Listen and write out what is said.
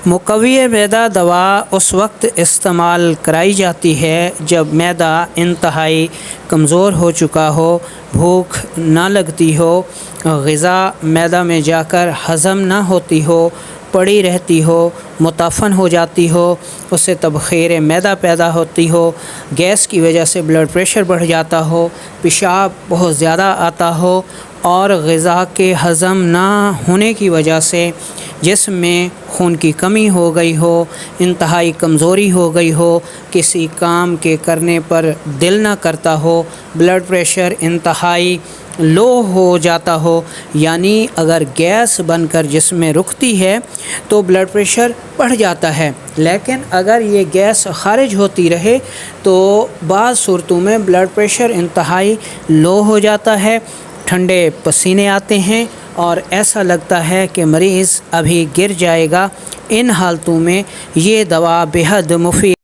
مقوی معدہ دوا اس وقت استعمال کرائی جاتی ہے جب معدہ انتہائی کمزور ہو چکا ہو، بھوک نہ لگتی ہو، غذا معدہ میں جا کر ہضم نہ ہوتی ہو، پڑی رہتی ہو، متعفن ہو جاتی ہو، اس سے تبخیر معدہ پیدا ہوتی ہو، گیس کی وجہ سے بلڈ پریشر بڑھ جاتا ہو، پیشاب بہت زیادہ آتا ہو اور غذا کے ہضم نہ ہونے کی وجہ سے جسم میں خون کی کمی ہو گئی ہو، انتہائی کمزوری ہو گئی ہو، کسی کام کے کرنے پر دل نہ کرتا ہو، بلڈ پریشر انتہائی لو ہو جاتا ہو، یعنی اگر گیس بن کر جسم میں رکتی ہے تو بلڈ پریشر بڑھ جاتا ہے، لیکن اگر یہ گیس خارج ہوتی رہے تو بعض صورتوں میں بلڈ پریشر انتہائی لو ہو جاتا ہے، ٹھنڈے پسینے آتے ہیں اور ایسا لگتا ہے کہ مریض ابھی گر جائے گا۔ ان حالتوں میں یہ دوا بے حد مفید